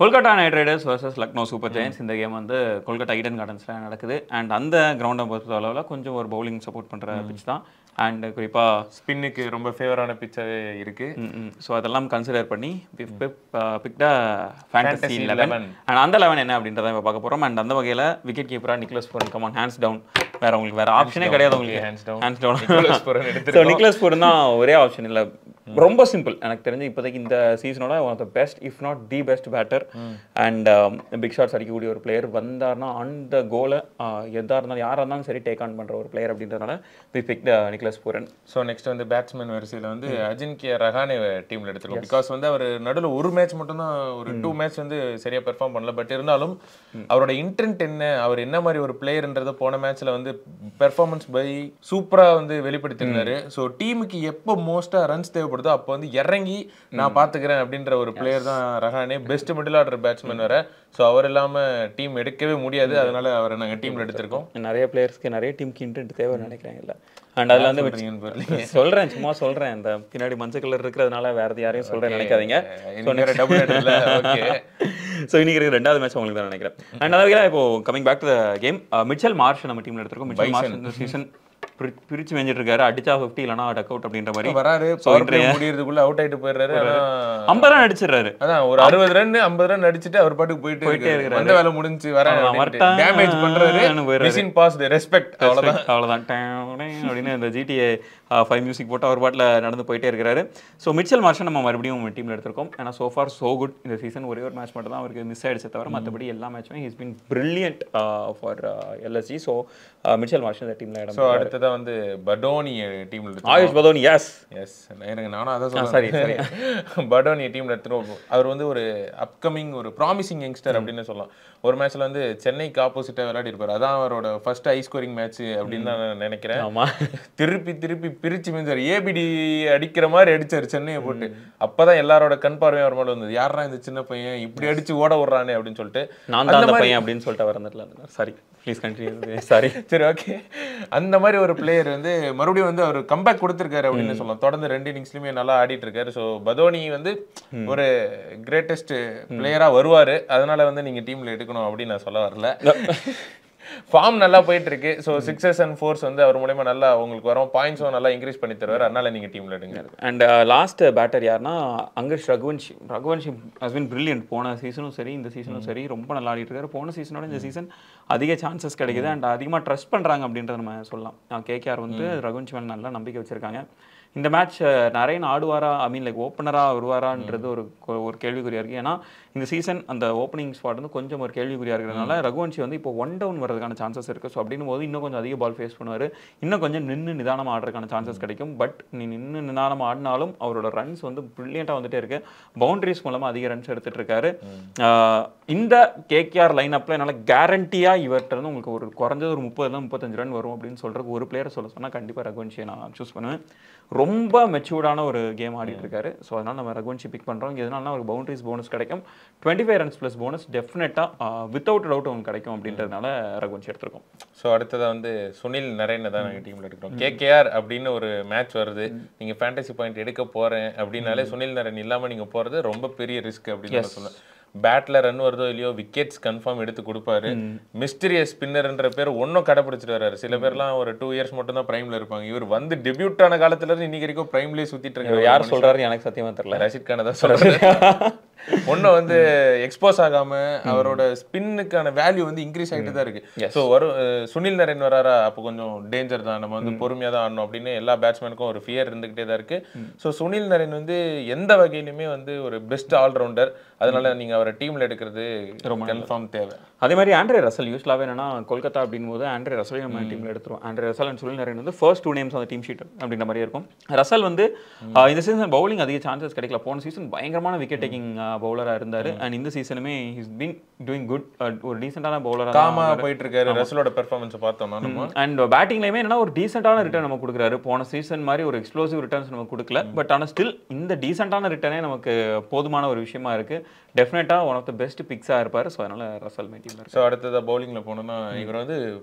Kolkata night Riders versus Lucknow super Giants. இந்த game வந்து Kolkata Eden கார்டன்ஸ்ல நடக்குது. அண்ட் அந்த கிரவுண்டை பொறுத்த அளவில் கொஞ்சம் ஒரு பவுலிங் சப்போர்ட் பண்ணுற பிச் தான். அண்ட் குறிப்பாக ஸ்பின்னுக்கு ரொம்ப ஃபேவரான பிச்சாகவே இருக்கு. ஸோ அதெல்லாம் கன்சிடர் பண்ணி பிக்டா ஃபேண்டசி 11 அண்ட் அந்த 11 என்ன அப்படின்றத இப்போ பார்க்க போகிறோம். அண்ட் அந்த வகையில் விக்கெட் கீப்பராக Nicholas Pooran come on hands down. வேற உங்களுக்கு வேற ஆப்ஷனே கிடையாது உங்களுக்கு. ஹேண்ட்ஸ் டவுன் நிக்லஸ் பூரன் தான் ஒரே ஆப்ஷன். இல்லை ரொம்ப சிம்பிள். எனக்கு தெரிஞ்சு இப்போதைக்கு இந்த சீசனோட one of the best if not the best batter and big shots அடிக்கக்கூடிய ஒரு பிளேயர் வந்தார்னா அந்த கோலை எதாக இருந்தாலும் யாராக இருந்தாலும் சரி டேக் ஆன் பண்ணுற ஒரு பிளேயர் அப்படின்றதுனால we pick Nicholas Pooran. So next வந்து பேட்ஸ்மேன் வரிசையில் வந்து அஜின்கியா ரஹானே டீமில் எடுத்துருக்கோம். பிகாஸ் வந்து அவர் நடுவில் ஒரு மேட்ச் மட்டும்தான் ஒரு 2 மேட்ச் வந்து சரியாக பெர்ஃபார்ம் பண்ணல. பட் இருந்தாலும் அவரோட இன்டென்ட் என்ன, அவர் என்ன மாதிரி ஒரு பிளேயர்ன்றதை போன மேட்ச்சில் வந்து பெர்ஃபார்மன்ஸ் பை சூப்பராக வந்து வெளிப்படுத்திருந்தாரு. ஸோ டீமுக்கு எப்போ மோஸ்ட்டாக ரன்ஸ் தேவைப்படுதோ அப்போ வந்து இறங்கி நான் பார்த்துக்கிறேன் அப்படின்ற ஒரு பிளேயர் தான் Rahane. Best middle order batsman வேற. ஸோ அவர் இல்லாமல் டீம் எடுக்கவே முடியாது. அதனால அவரை நாங்கள் டீமில் எடுத்திருக்கோம். நிறைய பிளேயர்ஸ்க்கு நிறைய டீமுக்கு இன்டென்ட் தேவைன்னு நினைக்கிறாங்கல்ல. அண்ட் அதில் வந்து சொல்கிறேன், சும்மா சொல்கிறேன், இந்த பின்னாடி மஞ்சள் கலர் இருக்கிறதுனால வேறு யாரையும் சொல்கிறேன் நினைக்காதீங்க. ஸோ இன்னைக்கு இருக்கிற 2வது மேட்ச் உங்களுக்கு தான் நினைக்கிறேன். அண்ட் அதாவது இப்போ coming back to the game, Mitchell Marsh நம்ம டீமில் எடுத்திருக்கோம். மிச்சல் மார்ஷ் இந்த சீசன் பிரிச்சு வெஞ்சிட்டு இருக்காரு. அடிச்சா 50 இல்லனா டக் அவுட் அப்படின்ற மாதிரி வராரு. பவர் பிளே முடியறதுக்குள்ள அவுட் ஆயிட்டு போயிடுறாரு. 50 ரன் அடிச்சிடுறாரு. அதான் ஒரு 60 ரன் 50 ரன் அடிச்சிட்டு அவர் பாட்டுக்கு போயிட்டே இருக்காரு. அந்த வேலை முடிஞ்சு வர டேமேஜ் பண்றாரு. Mission pass the respect. அவ்வளவுதான் அப்படின்னு இந்த GTA 5 மியூசிக் போட்டு அவர் பாட்டில் நடந்து போயிட்டே இருக்கிறாரு. ஸோ மிச்சல் மார்ஷை நம்ம மறுபடியும் டீமில் எடுத்திருக்கோம். ஏன்னா சோ ஃபார் சோ குட். இந்த சீசன் ஒரே ஒரு மேட்ச் மட்டும் தான் அவருக்கு மிஸ் ஆயிடுச்சு தவிர மற்றபடி எல்லா மேட்சுமே he's been brilliant for LSG. So Mitchell Marsh இந்த டீமில் இடம். ஸோ அடுத்ததான் வந்து படோனி டீமில் எடுத்து ஆயுஷ் படோனி. எஸ் எனக்கு நானும் அதான் சொல்றேன். சரி படோனி டீமில் எடுத்துருவோம். அவர் வந்து ஒரு அப்கமிங் ஒரு ப்ராமிசிங் யங்ஸ்டர் அப்படின்னு சொல்லலாம். ஒரு மேட்ச்ல வந்து சென்னைக்கு ஆப்போசிட்டா விளையாடி இருப்பாரு. அதான் அவரோட ஃபர்ஸ்ட் ஹை ஸ்கோரிங் மேட்ச் அப்படின்னு நான் நினைக்கிறேன். திருப்பி திருப்பி பிரிச்சு மிஞ்சாரு. ஏபிடி அடிக்கிற மாதிரி அடிச்சாரு சென்னையை போட்டு. அப்பதான் எல்லாரோட கண் பார்வையும் அவர் மேல வந்தது. யாரா இந்த சின்ன பையன் இப்படி அடிச்சு ஓட விடுறானே அப்படின்னு சொல்லிட்டு. நான் தான் அந்த பையன் அப்படின்னு சொல்லிட்டு அவர் வந்துடல. Sorry please continue. சாரி. சரி ஓகே. அந்த மாதிரி ஒரு பிளேயர் வந்து மறுபடியும் வந்து அவர் கம்பேக் கொடுத்துருக்காரு அப்படின்னு சொல்லலாம். தொடர்ந்து 2 இன்னிங்ஸ்லயுமே நல்லா ஆடிட்டு இருக்காரு. ஸோ பதோனி வந்து ஒரு கிரேட்டஸ்ட் பிளேயரா வருவாரு. அதனால வந்து நீங்க டீம்ல எடுக்கணும் அப்படின்னு நான் சொல்ல வரல. ஃபார்ம் நல்லா போயிட்டு இருக்கு. ஸோ 6s and 4s வந்து அவர் மூலமா நல்லா உங்களுக்கு வரும். பாயிண்ட்ஸும் நல்லா இன்க்ரீஸ் பண்ணி தருவார். அதனால நீங்க டீம்ல எடுங்க. அண்ட் லாஸ்ட் பேட்டர் யாருன்னா Angkrish Raghuvanshi. Raghuvanshi has been brilliant. போன சீசனும் சரி இந்த சீசனும் சரி ரொம்ப நல்லா ஆடிட்டு இருக்காரு. போன சீசனோட இந்த சீசன் அதிக சான்சஸ் கிடைக்குது. அண்ட் அதிகமாக ட்ரஸ்ட் பண்ணுறாங்க அப்படின்றத நம்ம சொல்லலாம். KKR வந்து ரகுவன்ஷி மேலே நல்லா நம்பிக்கை வச்சிருக்காங்க. இந்த மேட்ச் நரேன் ஆடுவாரா, ஐ மீன் லைக் ஓப்பனராக வருவாரான்றது ஒரு கேள்விக்குறியாக இருக்குது. ஏன்னா இந்த சீசன் அந்த ஓப்பனிங் ஸ்பாட் வந்து கொஞ்சம் ஒரு கேள்விக்குறியாக இருக்கிறதுனால ரகுவன்ஷி வந்து இப்போ 1 down வரதுக்கான சான்சஸ் இருக்குது. ஸோ அப்படின்னும் போது இன்னும் கொஞ்சம் அதிக பால் ஃபேஸ் பண்ணுவார். இன்னும் கொஞ்சம் நின்று நிதானமாக ஆடுறதுக்கான சான்சஸ் கிடைக்கும். பட் நீ நின்று நிதானமாக ஆடினாலும் அவரோட ரன்ஸ் வந்து ப்ரில்லியண்ட்டாக வந்துட்டே இருக்கு. பவுண்டரிஸ் மூலமாக அதிக ரன்ஸ் எடுத்துகிட்டு இருக்காரு. இந்த KKR லைன் அப்பில் என்னால் கேரண்டியாக இவர்கிட்ட இருந்து உங்களுக்கு ஒரு குறைஞ்சது ஒரு 30-35 ரன் வரும் அப்படின்னு சொல்கிறதுக்கு ஒரு பிளேயரை சொல்ல சொன்னால் கண்டிப்பாக ரகுவன்ஷியை நான் சூஸ் பண்ணுவேன். ரொம்ப மெச்சூர்டான ஒரு கேம் ஆடிட்டு இருக்காரு. ஸோ அதனால் நம்ம ரகுவன்ஷி பிக் பண்ணுறோம். எதனால ஒரு பவுண்டரிஸ் போனஸ் கிடைக்கும். 25 runs ப்ளஸ் போனஸ் டெஃபினட்டாக வித்தவுட் டவுட் உங்களுக்கு கிடைக்கும் அப்படின்றதுனால ரகுவன்ஷி எடுத்திருக்கோம். ஸோ அடுத்ததாக வந்து சுனில் நரேனை தான் நாங்கள் டீமில் எடுக்கிறோம். KKR அப்படின்னு ஒரு மேட்ச் வருது. நீங்கள் ஃபேண்டசி பாயிண்ட் எடுக்க போகிறேன் அப்படின்னாலே சுனில் நரேன் இல்லாமல் நீங்கள் போகிறது ரொம்ப பெரிய ரிஸ்க் அப்படின்னு சொல்லுவேன். பேட்ல ரன் வருதோ இல்லையோ விக்கெட்ஸ் கன்ஃபார்ம் எடுத்து கொடுப்பாரு. மிஸ்டீரியஸ் ஸ்பின்னர்ன்ற பேர் ஒன்னும் கடைபிடிச்சிட்டு வர்றாரு. சில பேர்லாம் ஒரு 2 years மட்டும் தான் பிரைம்ல இருப்பாங்க. இவர் வந்து டெபியூட் ஆன காலத்துல இருந்து இன்னைக்கு வரைக்கும் பிரைம்லயே சுத்திட்டு இருக்காரு. யார் சொல்றாரு எனக்கு சத்தியமா தெரியல. ரஷித் கான தான் சொல்றாரு. ஒன்னும் வந்து எக்ஸ்போஸ் ஆகாம அவரோட ஸ்பின்னுக்கான வேல்யூ வந்து இன்க்ரீஸ் ஆகிட்டு தான் இருக்கு. ஸோ வரும் சுனில் நரேன் வராரா அப்போ கொஞ்சம் டேஞ்சர் தான். நம்ம வந்து பொறுமையாக தான் ஆடணும் அப்படின்னு எல்லா பேட்ஸ்மேனுக்கும் ஒரு ஃபியர் இருந்துகிட்டே தான் இருக்கு. ஸோ சுனில் நரேன் வந்து எந்த வகையிலுமே வந்து ஒரு பெஸ்ட் ஆல்ரவுண்டர். அதனால நீங்க அவரை டீம்ல எடுக்கிறது ரொம்ப கன்ஃபார்ம் தேவை. அதே மாதிரி ஆண்ட்ரே ரசல் யூஸ்வலாகவே என்னன்னா கொல்கத்தா அப்படின் போது ஆண்ட்ரே ரசலையும் நம்ம டீம்ல எடுத்துருவோம். Andre Russell and Sunil Naren வந்து ஃபர்ஸ்ட் 2 names அந்த டீம் ஷீட் அப்படின்ற மாதிரி இருக்கும். ரசல் வந்து இந்த சீசன் பவுலிங் அதிக சான்சஸ் கிடைக்கல. போன சீசன் பயங்கரமான விக்கெட் டேக்கிங் பவுலராக இருந்தார். அண்ட் இந்த சீசனுமே ஹிஸ் பீன் டூயிங் குட். ஒரு டீசென்டான பவுலராக காமா போயிட்டு இருக்காரு. ரசலோட பெர்ஃபார்மன்ஸ் பார்த்தோம்னா அண்ட் பேட்டிங்லேயுமே என்னன்னா ஒரு டீசென்டான ரிட்டர்ன் நம்ம கொடுக்குறாரு. போன சீசன் மாதிரி ஒரு எக்ஸ்ப்ளோசிவ் ரிட்டர்ன்ஸ் நம்ம கொடுக்கல. பட் ஆனால் ஸ்டில் இந்த டீசென்டான ரிட்டர்னே நமக்கு போதுமான ஒரு விஷயமா இருக்கு. டெஃபினட்டாக ஒன் ஆஃப் த பெஸ்ட் பிக்ஸாக இருப்பார். ஸோ அதனால ரசல் மே டீம். ஸோ அடுத்ததாக பவுலிங்கில் போனோம்னா இவர் வந்து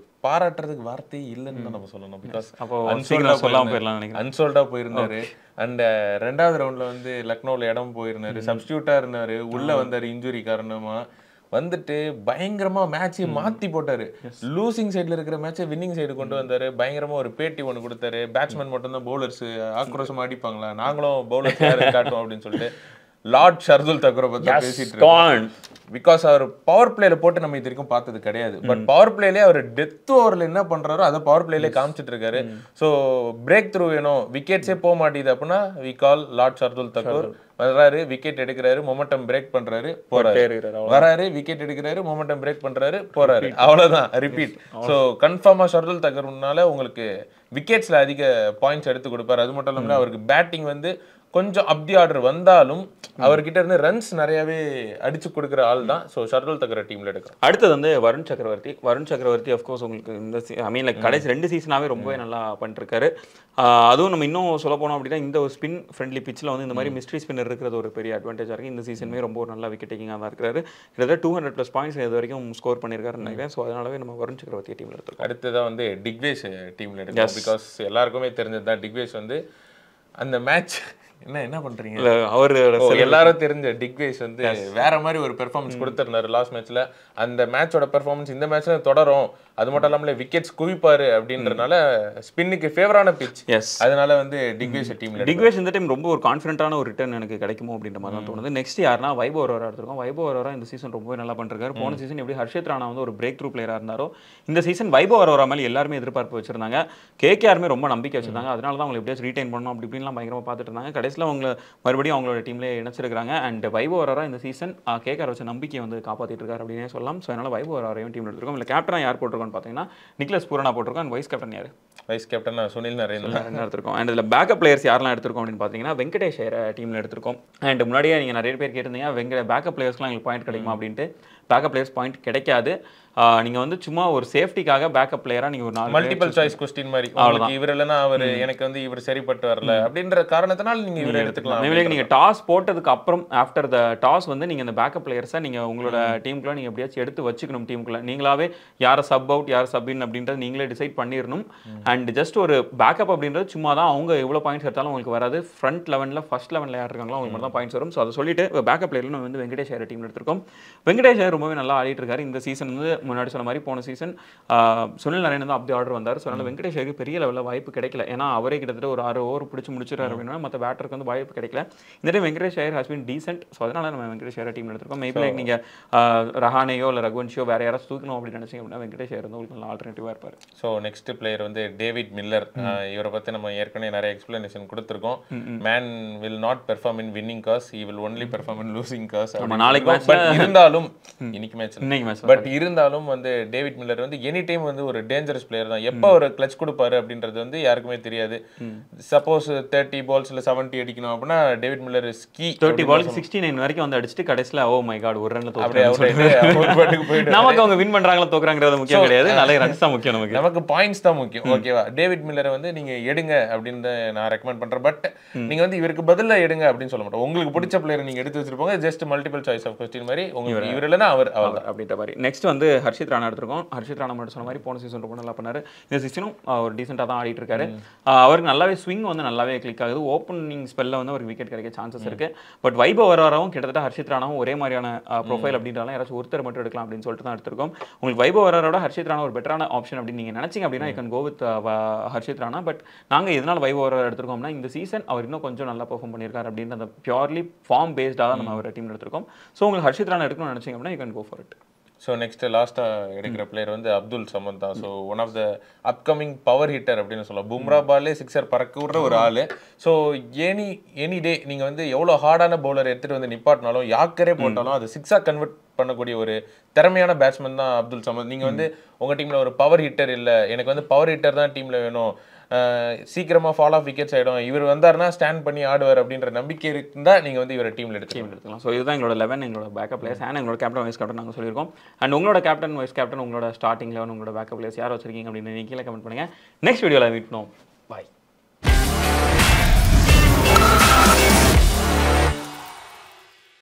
பாராட்டுறதுக்கு வார்த்தையே இல்லைன்னு தான் நம்ம சொல்லணும். பிகாஸ் அப்போ சீக்கிரம் சொல்லாம போயிடலாம் நினைக்கிறேன். அன்சோல்டா போயிருந்தாரு. அண்ட் 2வது ரவுண்ட்ல வந்து லக்னோவில் இடம் போயிருந்தாரு, சப்ஸ்டியூட்டா இருந்தாரு, உள்ள வந்தாரு இன்ஜுரி காரணமா வந்துட்டு பயங்கரமா மேட்சை மாத்தி போட்டாரு. லூசிங் சைட்ல இருக்கிற மேட்சை வின்னிங் சைடு கொண்டு வந்தாரு. பயங்கரமா ஒரு பேட்டி ஒன்று கொடுத்தாரு. பேட்ஸ்மேன் மட்டும் தான் பவுலர்ஸ் ஆக்ரோஷமா அடிப்பாங்களா, நாங்களும் பவுலர்ஸ் காட்டுவோம் அப்படின்னு சொல்லிட்டு லார்ட் ஷர்துல் தக்ரை பத்தி பேசிட்டு இருக்காங்க. பிகாஸ் அவர் பவர் பிளேல போட்டு நம்ம இது வரைக்கும் பார்த்தது கிடையாது. பட் பவர் பிளேலே அவர் டெத் ஓவர்ல என்ன பண்றாரோ அதை பவர் பிளேலே காமிச்சிட்டு இருக்காரு. ஸோ பிரேக் த்ரூ வேணும், விக்கெட்ஸே போக மாட்டேது அப்படின்னா we call lord Shardul Thakur. வர்றாரு, விக்கெட் எடுக்கிறாரு, மொமெண்டம் பிரேக் பண்றாரு, போறாரு, வராரு, விக்கெட் எடுக்கிறாரு, மொமெண்டம் பிரேக் பண்றாரு, போறாரு, அவ்வளவுதான், ரிப்பீட். ஸோ கன்ஃபார்மா ஷர்துல் தக்கூர்னால உங்களுக்கு விக்கெட்ஸ்ல அதிக பாயிண்ட்ஸ் எடுத்து கொடுப்பாரு. அது மட்டும் இல்லாமல் அவருக்கு பேட்டிங் வந்து கொஞ்சம் அப்தி ஆர்டர் வந்தாலும் அவர்கிட்ட இருந்து ரன்ஸ் நிறையவே அடிச்சு கொடுக்குற ஆள் தான். ஸோ ஷர்துல் தக்ரை டீம்ல எடுக்கிறோம். அடுத்தது வந்து வருண் சக்கரவர்த்தி. வருண் சக்கரவர்த்தி ஆஃப்கோர்ஸ் உங்களுக்கு இந்த ஐ மீன் லைக் கடைசி 2 சீசனாகவே ரொம்பவே நல்லா பண்ணிருக்காரு. அதுவும் நம்ம இன்னும் சொல்ல போனோம் அப்படின்னா இந்த ஒரு ஸ்பின் ஃப்ரெண்ட்லி பிச்சில் வந்து இந்த மாதிரி மிஸ்ட்ரி ஸ்பின்னர் இருக்கிறது ஒரு பெரிய அட்வான்டேஜாக இருக்குது. இந்த சீசனுமே ரொம்ப ஒரு நல்ல விக்கெட் டேக்கிங்காக தான் இருக்கிறாரு. கிட்டத்தட்ட 200+ பாயிண்ட்ஸ் இது வரைக்கும் ஸ்கோர் பண்ணியிருக்காருன்னு நினைக்கிறேன். ஸோ அதனாலவே நம்ம வருண் சக்கரவர்த்தி டீமில் எடுத்துருக்கோம். அடுத்ததான் வந்து டிக்வேஷ் டீமில் எடுக்கிறோம். பிகாஸ் எல்லாருக்குமே தெரிஞ்சது தான் டிக்வேஷ் வந்து அந்த மேட்ச் என்ன பண்றீங்க, அவர் எல்லாரும் தெரிஞ்ச டிக்வேஷ் வந்து வேற மாதிரி ஒரு பெர்ஃபார்மன்ஸ் கொடுத்திருந்தாரு லாஸ்ட் மேட்ச்ல. அந்த மேட்சோட பெர்ஃபார்மன்ஸ் இந்த மேட்ச்ல தொடரும். அது மட்டும் இல்லாம விக்கெட்ஸ் குவிப்பாரு அப்படின்றனால ஸ்பின்னுக்கு ஃபேவரான பிச். அதனால வந்து டிக்வேஷ் டீம்ல டிக்வேஷ் இந்த டைம் ரொம்ப ஒரு கான்ஃபிடென்ட்டான ஒரு ரிட்டர்ன் எனக்கு கிடைக்குமோ அப்படின்ற மாதிரி தான் தோணுது. நெக்ஸ்ட் யாருன்னா வைபவ் அரோரா எடுத்துருக்கோம். வைபவ் அரோரா இந்த சீசன் ரொம்பவே நல்லா பண்ணிருக்காரு. போன சீசன் எப்படி ஹர்ஷித் ராணா வந்து ஒரு பிரேக் த்ரூ பிளேயராக இருந்தாரோ இந்த சீசன் வைபவ் அரோரா மேலே எல்லாருமே எதிர்பார்ப்பு வச்சிருந்தாங்க. கேகேஆருமே ரொம்ப நம்பிக்கை வச்சிருந்தாங்க. அதனால தான் அவங்க எப்படியாச்சும் ரீடைன் பண்ணணும் அப்படி இப்படின்லாம் பயங்கரமாக பார்த்துட்டு இருந்தாங்க. கடைசியில் அவங்க மறுபடியும் அவங்களோட டீம்லேயே இணைச்சிருக்காங்க. அண்ட் வைபவ் அரோரா இந்த சீசன் கேகேஆர் வச்ச நம்பிக்கையை வந்து காப்பாற்றிட்டு இருக்காரு அப்படின்னே சொல்லலாம். ஸோ அதனால வைபவ் அரோராவையும் டீம் எடுத்துருக்கோம். இல்லை கேப்டனாக யார் போட்டிருக்கோன்னு பார்த்தீங்கன்னா நிக்லஸ் பூரனா போட்டிருக்கோம். அண்ட் வைஸ் கேப்டன் யார்? வைஸ் கேப்டன் சுனில் நரேன் எடுத்திருக்கோம். அண்ட் இதில் பேக்கப் பிளேயர்ஸ் யாரெல்லாம் எடுத்திருக்கோம் அப்படின்னு பார்த்தீங்கன்னா வெங்கடேஷ் ஐயரை டீமில் எடுத்திருக்கோம். அண்ட் முன்னாடியே நீங்கள் நிறைய பேர் கேட்டிருந்தீங்க பேக்கப் பிளேயர்ஸ்லாம் எங்களுக்கு பாயிண்ட் கிடைக்குமா அப்படின்ட்டு. பேக்கப் பிளேயர்ஸ் பாயிண்ட் கிடைக்காது. நீங்கள் வந்து சும்மா ஒரு சேஃப்டிக்காக பேக்கப் பிளேயராக நீங்கள் ஒரு 4 மல்டிபிள் சாய்ஸ் கொஸ்டின் மாதிரி உங்களுக்கு இவர் இல்லைன்னா அவர் எனக்கு வந்து இவர் சரிப்பட்டு வரல அப்படின்ற காரணத்தினால நீங்கள் இவரை எடுத்துக்கலாம். நீங்கள் டாஸ் போட்டதுக்கு அப்புறம் ஆஃப்டர் த டாஸ் வந்து நீங்கள் இந்த பேக்கப் பிளேயர்ஸை நீங்கள் உங்களோட டீமுக்குள்ள நீங்கள் எப்படியாச்சும் எடுத்து வச்சுக்கணும். டீமுக்குள்ள நீங்களாவே யாரை சப் அவுட் யார் சப் இன் அப்படின்றது நீங்களே டிசைட் பண்ணிடணும். அண்ட் ஜஸ்ட் ஒரு பேக்கப் அப்படின்றது சும்மா தான் அவங்க எவ்வளோ பாயிண்ட்ஸ் எடுத்தாலும் உங்களுக்கு வராது. ஃப்ரண்ட் 11ல் ஃபர்ஸ்ட் 11ல் யார் இருக்காங்களோ அவங்க மட்டும் தான் பாயிண்ட்ஸ் வரும். ஸோ அதை சொல்லிட்டு பேக்கப் பிளேயர்ல நம்ம வந்து வெங்கடேஷ் ஐயர் டீம் எடுத்திருக்கோம். வெங்கடேஷ் ஐயர் ரொம்பவே நல்லா ஆடிட்டு இருக்காரு. இந்த சீசன் வந்து முன்னாடி சொன்ன மாதிரி போன சீசன் சுனில் நரேன் தான் அப்படி ஆர்டர் வந்தார். ஸோ அதனால் வெங்கடேஷ் ஐயருக்கு பெரிய லெவலில் வாய்ப்பு கிடைக்கல. ஏன்னா அவரே கிட்டத்தட்ட ஒரு 6 ஓவர் பிடிச்சி முடிச்சிடாரு அப்படின்னா மற்ற பேட்டருக்கு வந்து வாய்ப்பு கிடைக்கல. இந்த time Venkatesh Iyer has been decent. So அதனால நம்ம வெங்கடேஷ் ஐயர் டீம் எடுத்திருக்கோம். மேபி லைக் நீங்கள் ரஹானேயோ இல்லை ரகுவன்ஷியோ வேற யாராவது தூக்கணும் அப்படின்னு நினைச்சீங்க அப்படின்னா வெங்கடேஷ் ஐயர் வந்து உங்களுக்கு நல்ல ஆல்டர்னேட்டிவாக இருப்பார். ஸோ நெக்ஸ்ட் பிளேயர் வந்து டேவிட் மில்லர். இவரை பற்றி நம்ம ஏற்கனவே நிறைய எக்ஸ்பிளனேஷன் கொடுத்துருக்கோம். Man will not perform in winning cause, he will only perform in losing cause. நாளைக்கு பட் இருந்தாலும் இன்னைக்கு மேட்ச் பட் இருந்தாலும் வந்து டேவிட் மில்லர் வந்து எனி டைம் வந்து ஒரு டேஞ்சரஸ் பிளேயர் தான். எப்போ ஒரு கிளச் கொடுப்பாரு அப்படின்றது வந்து யாருக்குமே தெரியாது. சப்போஸ் 30 balls 70 அடிக்கணும் அப்படின்னா David Miller is key. 30 balls 69 வரைக்கும் வந்து அடிச்சுட்டு கடைசியில் ஓ மை காட் ஒரு ரன்ல தோக்குறாங்க. நமக்கு அவங்க வின் பண்றாங்களா தோக்குறாங்கிறது முக்கியம் கிடையாது. நல்ல ரன்ஸ் தான் முக்கியம். நமக்கு பாயிண்ட்ஸ் தான் முக்கியம். ஓகேவா? டேவிட் மில்லரை வந்து நீங்க எடுங்க அப்படின்னு நான் ரெக்கமெண்ட் பண்றேன். பட் நீங்க வந்து இவருக்கு பதிலா எடுங்க அப்படின்னு சொல்ல மாட்டோம். உங்களுக்கு பிடிச்ச பிளேயர் நீங்க எடுத்து வச்சிருப்போங்க. Just multiple choice of question மாதிரி உங்களுக்கு இவர் இல்லைன்னா அவர் அப்படின்ற மாதிரி. நெக்ஸ்ட் வந்து ஹர்ஷித் ராணா எடுத்திருக்கோம். ஹர்ஷித் ராணா மட்டும் சொன்ன மாதிரி போன சீசன் ரொம்ப நல்லா பண்ணாரு. இந்த சீசனும் ஒரு டீசெண்டாக தான் ஆடிட்டு இருக்காரு. அவருக்கு நல்லாவே ஸ்விங் வந்து நல்லாவே கிளிக் ஆகுது. ஓப்பனிங் ஸ்பெல்ல வந்து அவருக்கு விக்கெட் கிடைக்க சான்சஸ் இருக்கு. பட் வைபவ் அரோராவும் கிட்டத்தட்ட ஹர்ஷித் ராணாவும் ஒரே மாதிரியான ப்ரொஃபைல் அப்படின்றாலும் யாராச்சும் ஒருத்தர் மட்டும் எடுக்கலாம் அப்படின்னு சொல்லிட்டு தான் எடுத்திருக்கோம். உங்களுக்கு வைபவ் அரோராவோட ஹர்ஷித் ராணா ஒரு பெட்டரான ஆப்ஷன் அப்படின்னு நீங்க நினைச்சீங்க அப்படின்னா you can go with Harshit Rana. But நாங்கள் எதனால வைபவ் அரோரா எடுத்திருக்கோம்னா இந்த சீசன் அவர் இன்னும் கொஞ்சம் நல்லா பெர்ஃபார்ம் பண்ணியிருக்காரு அப்படின்னு அந்த பியூர்லி ஃபார்ம் பேஸ்டாக தான் நம்ம ஒரு டீம் எடுத்திருக்கோம். ஸோ உங்களுக்கு ஹர்ஷித் ராணா எடுக்கணும்னு நினைச்சீங்க அப்படின்னா you can go for it. So next லாஸ்ட்டாக எடுக்கிற பிளேயர் வந்து அப்துல் சமத் தான். So one of the upcoming power hitter அப்படின்னு சொல்லலாம். பும்ரா பாலே சிக்ஸர் பறக்க விடுற ஒரு ஆள். ஸோ எனி டே நீங்கள் வந்து எவ்வளோ ஹார்டான பவுலர் எடுத்துகிட்டு வந்து நிப்பாட்டினாலும் யாக்கரே போட்டாலும் அது சிக்ஸாக கன்வெர்ட் பண்ணக்கூடிய ஒரு திறமையான பேட்ஸ்மேன் தான் அப்துல் சமத். நீங்கள் வந்து உங்கள் டீமில் ஒரு பவர் ஹிட்டர் இல்லை, எனக்கு வந்து பவர் ஹிட்டர் தான் டீமில் வேணும், சீக்கிரமாக ஃபால் ஆஃப் விக்கெட்ஸ் ஆகிடும், இவர் வந்தாருன்னா ஸ்டாண்ட் பண்ணி ஆடுவார் அப்படின்ற நம்பிக்கை இருந்தால் நீங்கள் வந்து இவரை டீமில் எடுத்துக்கலாம். ஸோ இதுதான் எங்களோட 11 எங்களோட பேக்கப் பிளேயர்ஸ் அண்ட் எங்களோட கேப்டன் வைஸ் கேப்டன் நாங்கள் சொல்லியிருக்கோம். அண்ட் உங்களோட கேப்டன் வைஸ் கேப்டன் உங்களோட ஸ்டார்டிங் 11 உங்களோட பேக்கப் பிளேயர்ஸ் யார் வச்சிருக்கீங்க அப்படின்னு நீங்கள் கீழே கமெண்ட் பண்ணுங்கள். நெக்ஸ்ட் வீடியோவில் மீட் பண்ணுவோம். பாய்.